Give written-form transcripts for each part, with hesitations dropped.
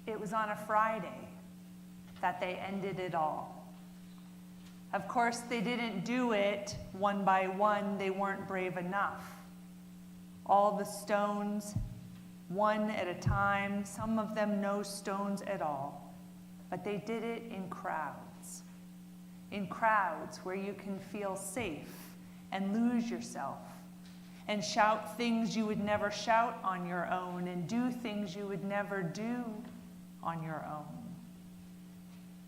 It was on a Friday that they ended it all. Of course, they didn't do it one by one. They weren't brave enough. All the stones, one at a time, some of them no stones at all. But they did it in crowds where you can feel safe and lose yourself and shout things you would never shout on your own and do things you would never do on your own,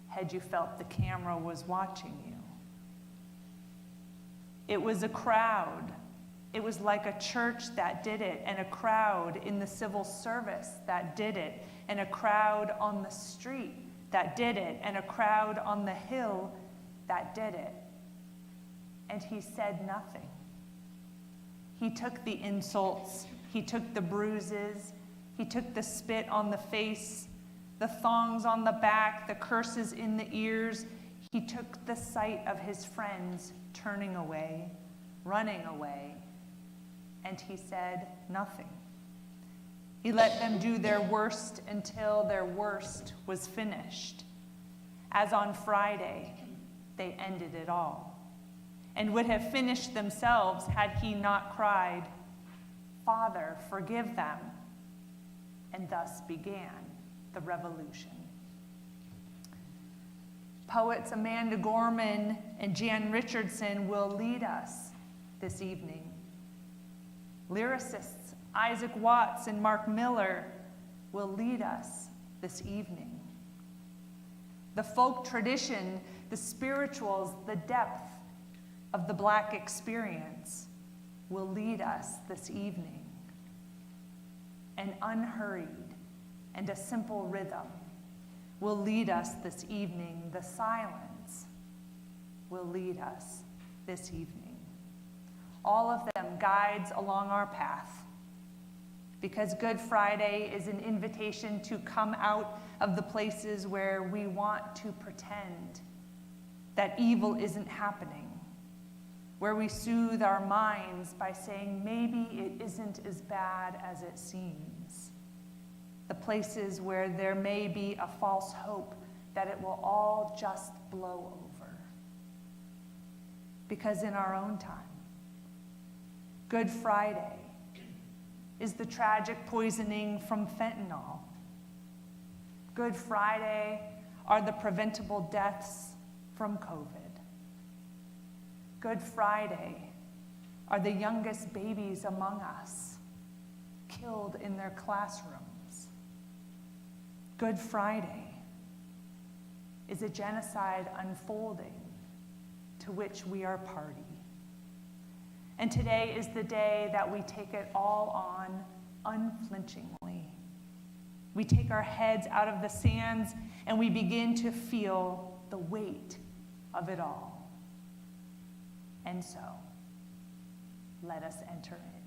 had you felt the camera was watching you. It was a crowd. It was like a church that did it, and a crowd in the civil service that did it, and a crowd on the street that did it, and a crowd on the hill that did it. And he said nothing. He took the insults, he took the bruises, he took the spit on the face, the thongs on the back, the curses in the ears. He took the sight of his friends turning away, running away, and he said nothing. He let them do their worst until their worst was finished. As on Friday, they ended it all, and would have finished themselves had he not cried, "Father, forgive them." And thus began the revolution. Poets Amanda Gorman and Jan Richardson will lead us this evening. Lyricists Isaac Watts and Mark Miller will lead us this evening. The folk tradition, the spirituals, the depth of the Black experience will lead us this evening. An unhurried and a simple rhythm will lead us this evening. The silence will lead us this evening. All of them guides along our path, because Good Friday is an invitation to come out of the places where we want to pretend that evil isn't happening, where we soothe our minds by saying maybe it isn't as bad as it seems, the places where there may be a false hope that it will all just blow over. Because in our own time, Good Friday is the tragic poisoning from fentanyl. Good Friday are the preventable deaths from COVID. Good Friday are the youngest babies among us killed in their classrooms. Good Friday is a genocide unfolding to which we are party. And today is the day that we take it all on unflinchingly. We take our heads out of the sands and we begin to feel the weight of it all. And so, let us enter in.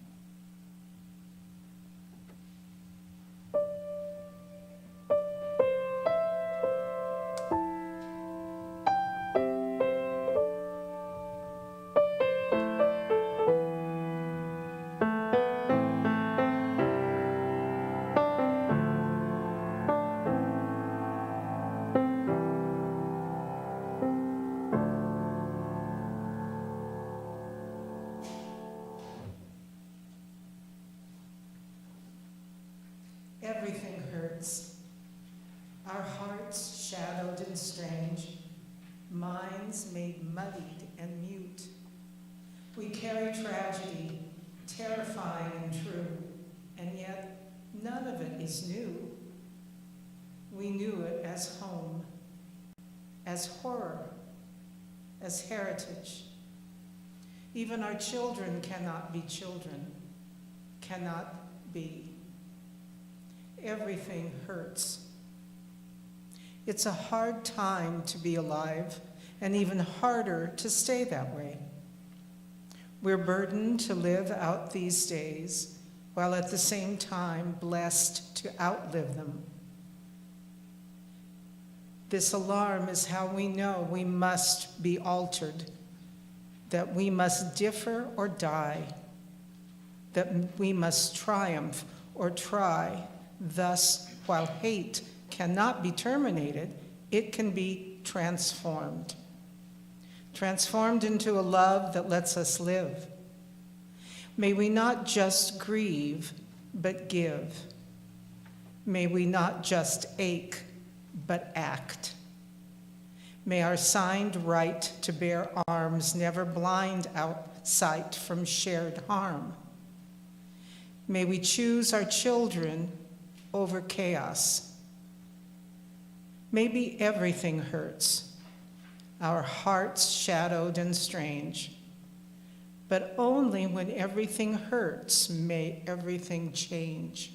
Everything hurts. Our hearts shadowed and strange, minds made muddied and mute. We carry tragedy, terrifying and true, and yet none of it is new. We knew it as home, as horror, as heritage. Even our children cannot be children, cannot be. Everything hurts. It's a hard time to be alive, and even harder to stay that way. We're burdened to live out these days, while at the same time blessed to outlive them. This alarm is how we know we must be altered, that we must differ or die, that we must triumph or try. Thus, while hate cannot be terminated, it can be transformed. Transformed into a love that lets us live. May we not just grieve, but give. May we not just ache, but act. May our signed right to bear arms never blind our sight from shared harm. May we choose our children over chaos. Maybe everything hurts, our hearts shadowed and strange, but only when everything hurts may everything change.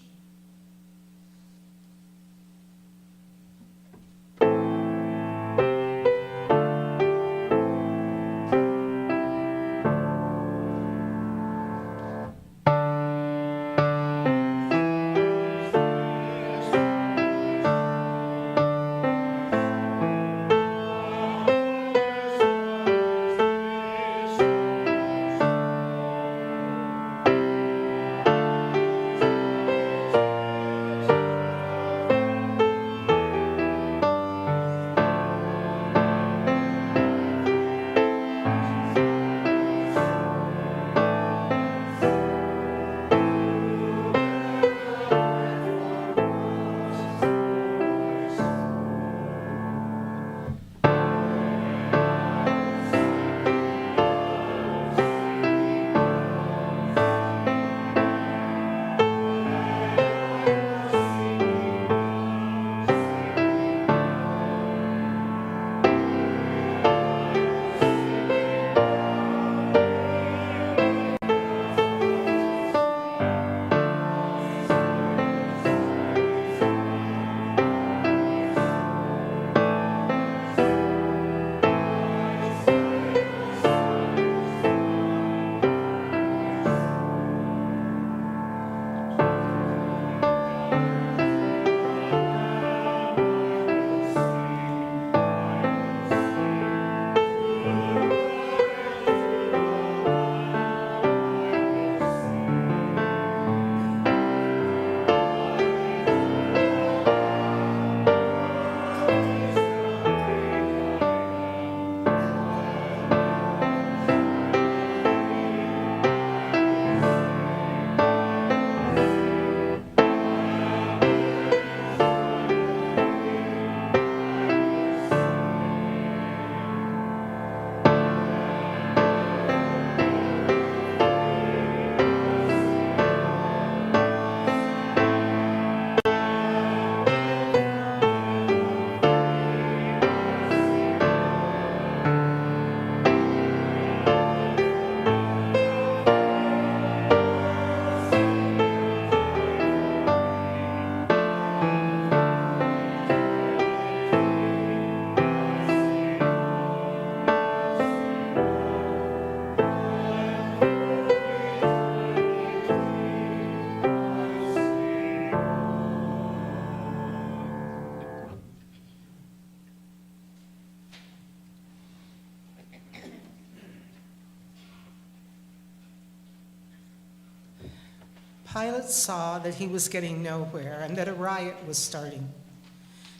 Pilate saw that he was getting nowhere and that a riot was starting.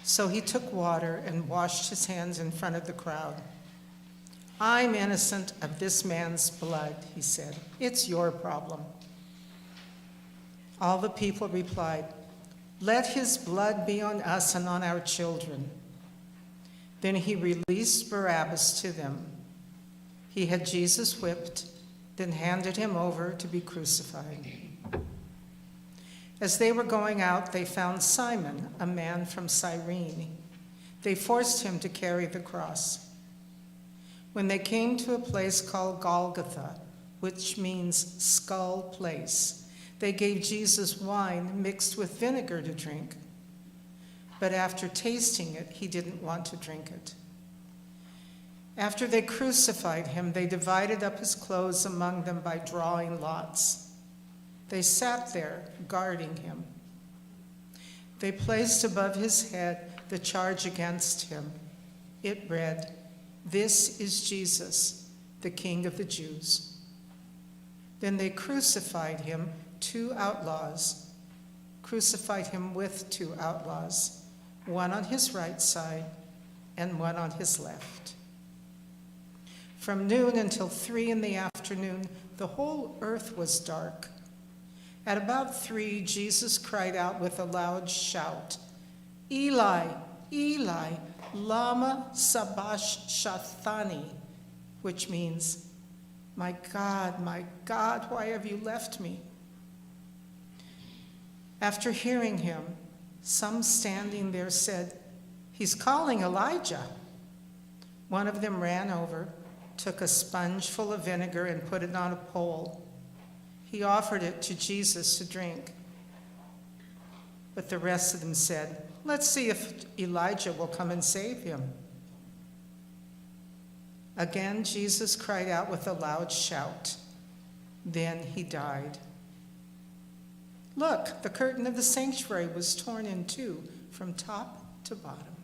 So he took water and washed his hands in front of the crowd. "I'm innocent of this man's blood," he said. "It's your problem." All the people replied, "Let his blood be on us and on our children." Then he released Barabbas to them. He had Jesus whipped, then handed him over to be crucified. As they were going out, they found Simon, a man from Cyrene. They forced him to carry the cross. When they came to a place called Golgotha, which means skull place, they gave Jesus wine mixed with vinegar to drink. But after tasting it, he didn't want to drink it. After they crucified him, they divided up his clothes among them by drawing lots. They sat there, guarding him. They placed above his head the charge against him. It read, "This is Jesus, the King of the Jews." Then they crucified him with two outlaws, one on his right side and one on his left. From noon until 3 p.m, the whole earth was dark. At about 3, Jesus cried out with a loud shout, "Eli, Eli, lama sabachthani," which means, my God, why have you left me?" After hearing him, some standing there said, "He's calling Elijah." One of them ran over, took a sponge full of vinegar and put it on a pole. He offered it to Jesus to drink. But the rest of them said, "Let's see if Elijah will come and save him." Again, Jesus cried out with a loud shout. Then he died. Look, the curtain of the sanctuary was torn in two from top to bottom.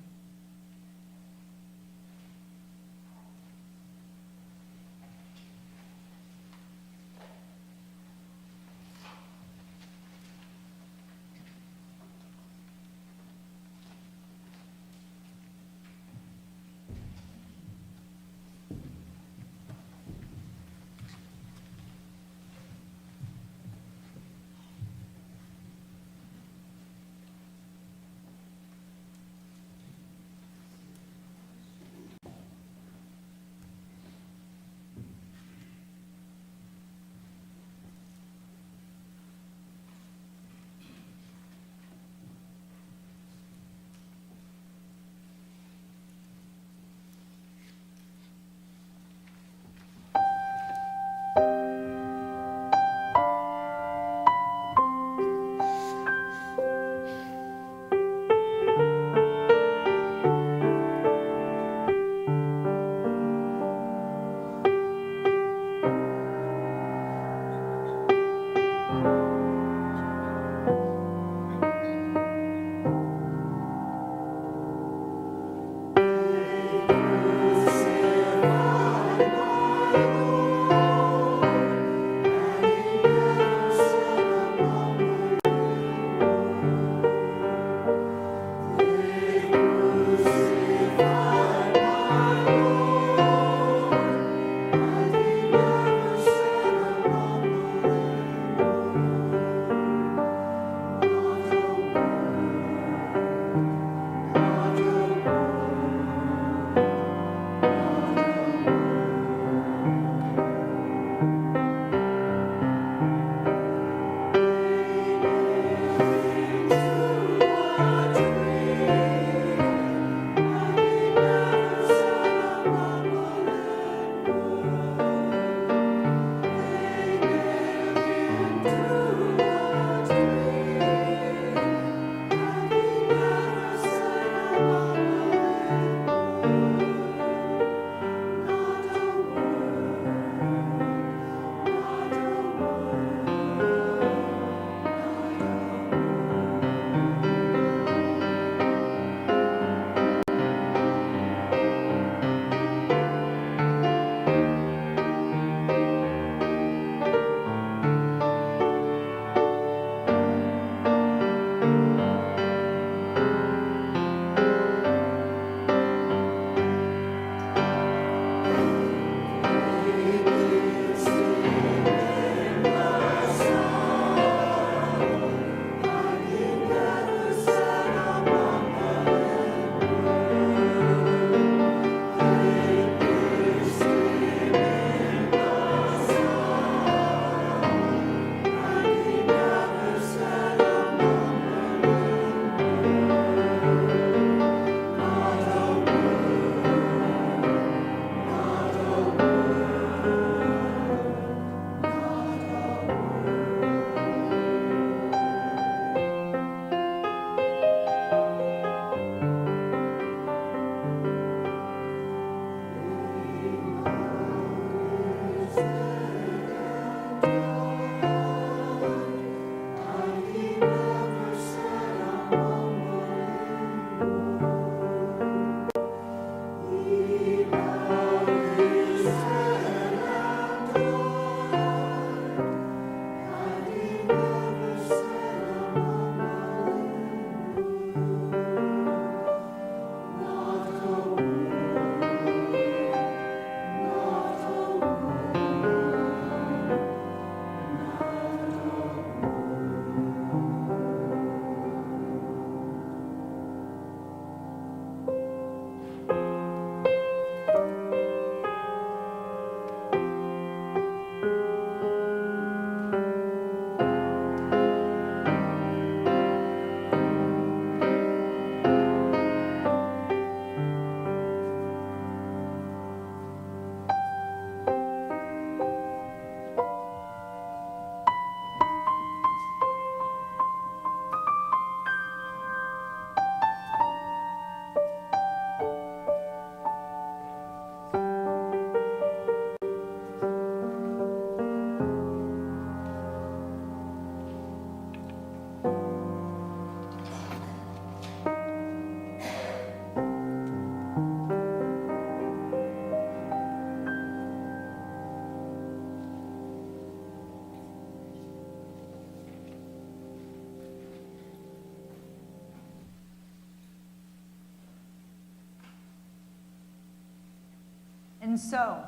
And so,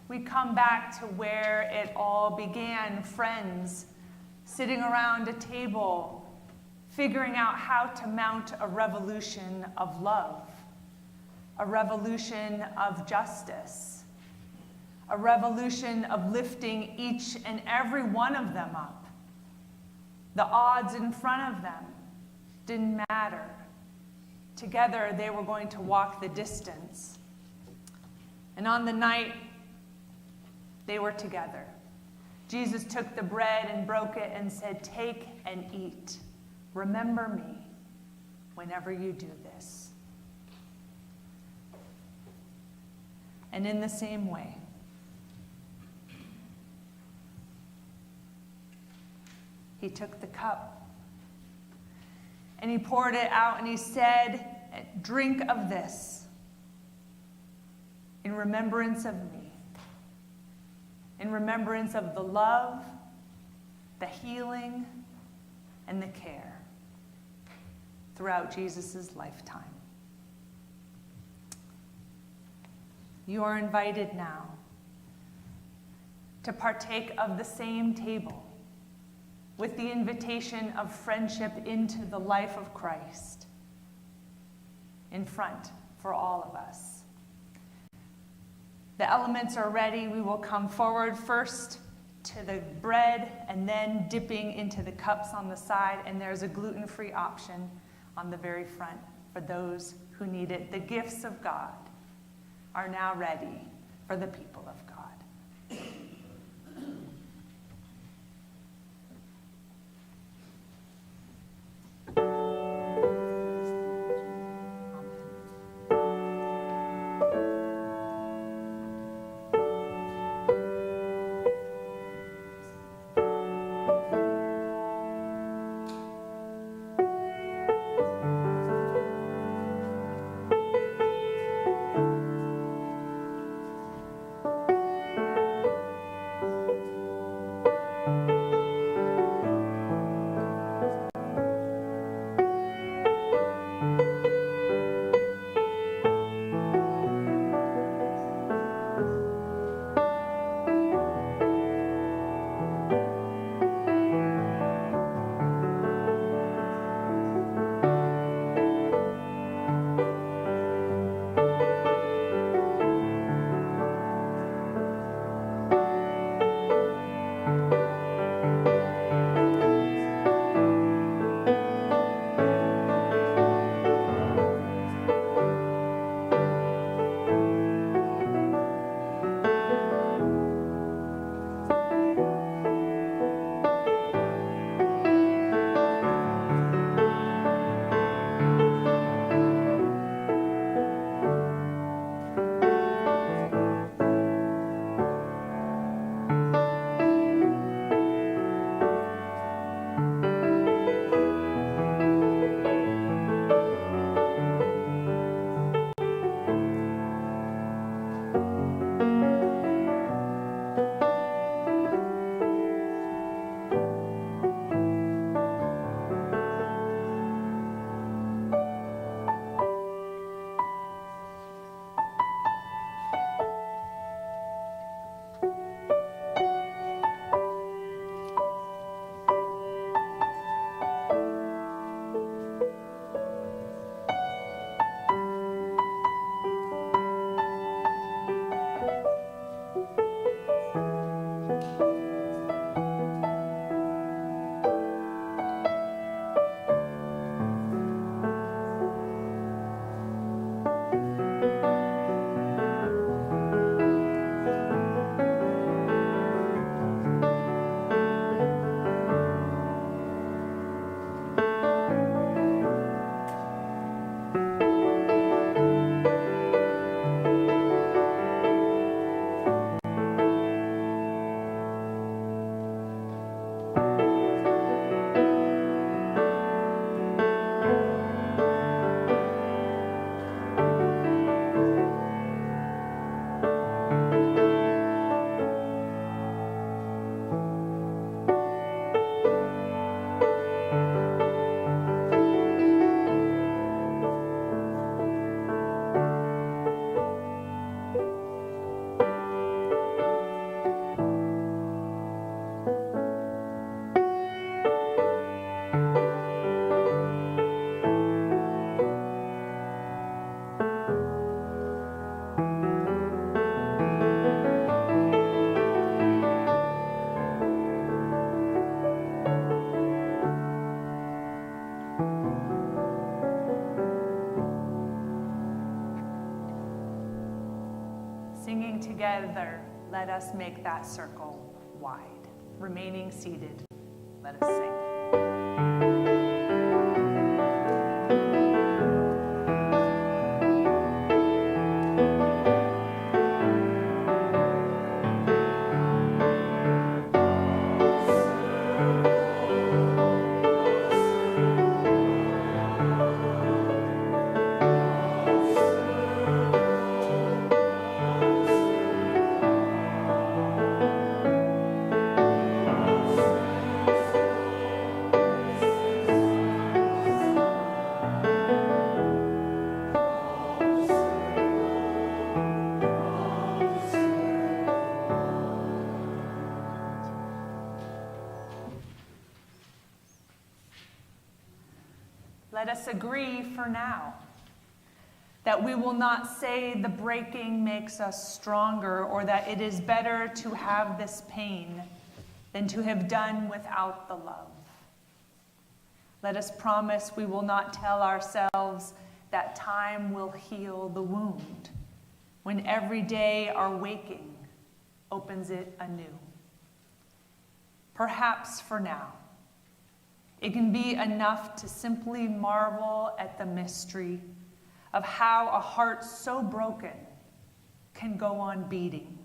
we come back to where it all began, friends sitting around a table, figuring out how to mount a revolution of love, a revolution of justice, a revolution of lifting each and every one of them up. The odds in front of them didn't matter. Together, they were going to walk the distance. And on the night they were together, Jesus took the bread and broke it and said, "Take and eat. Remember me whenever you do this." And in the same way, he took the cup and he poured it out and he said, "Drink of this in remembrance of me, in remembrance of the love, the healing, and the care throughout Jesus' lifetime." You are invited now to partake of the same table with the invitation of friendship into the life of Christ in front for all of us. The elements are ready. We will come forward first to the bread and then dipping into the cups on the side, and there's a gluten-free option on the very front for those who need it. The gifts of God are now ready for the people of God. singing together, let us make that circle wide. Remaining seated, let us sing. Let us agree for now that we will not say the breaking makes us stronger, or that it is better to have this pain than to have done without the love. Let us promise we will not tell ourselves that time will heal the wound, when every day our waking opens it anew. Perhaps for now, it can be enough to simply marvel at the mystery of how a heart so broken can go on beating,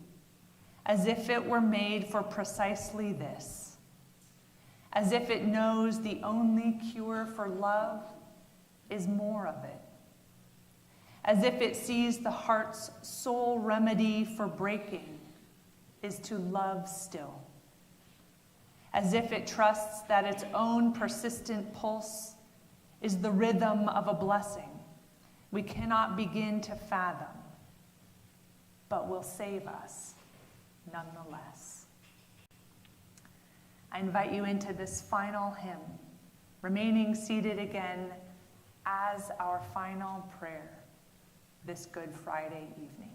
as if it were made for precisely this, as if it knows the only cure for love is more of it, as if it sees the heart's sole remedy for breaking is to love still, as if it trusts that its own persistent pulse is the rhythm of a blessing we cannot begin to fathom, but will save us nonetheless. I invite you into this final hymn, remaining seated again as our final prayer this Good Friday evening.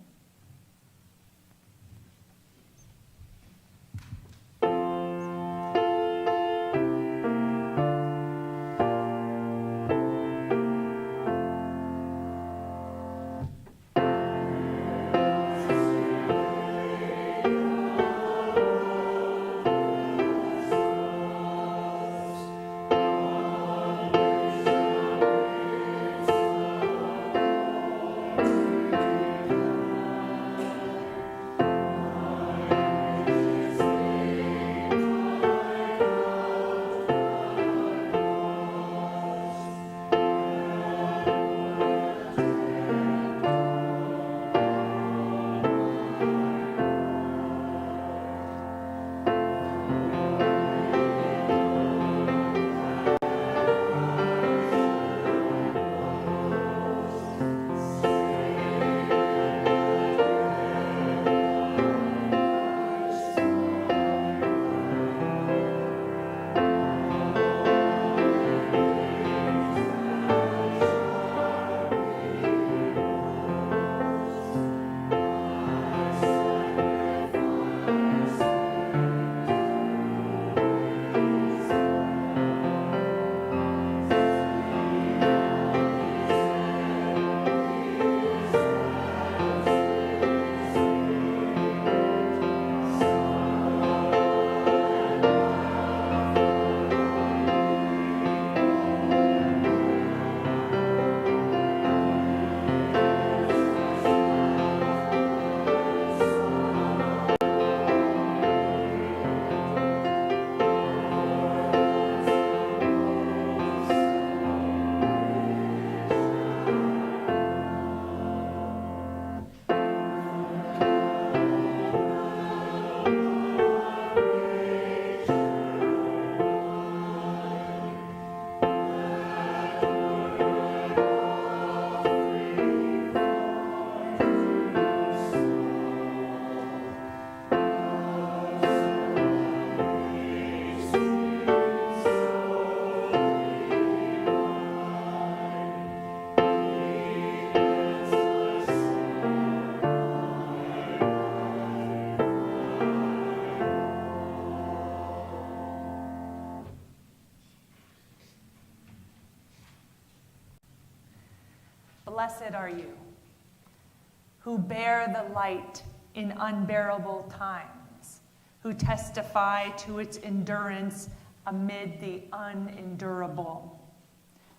Blessed are you, who bear the light in unbearable times, who testify to its endurance amid the unendurable,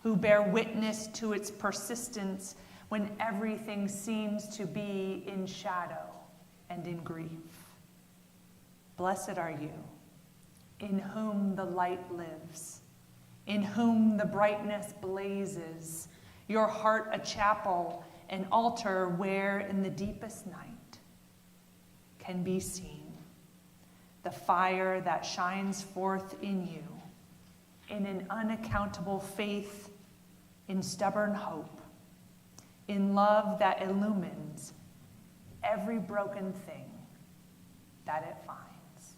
who bear witness to its persistence when everything seems to be in shadow and in grief. Blessed are you, in whom the light lives, in whom the brightness blazes, your heart a chapel, an altar where in the deepest night can be seen the fire that shines forth in you, in an unaccountable faith, in stubborn hope, in love that illumines every broken thing that it finds.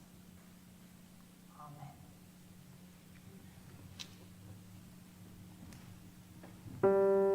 Amen.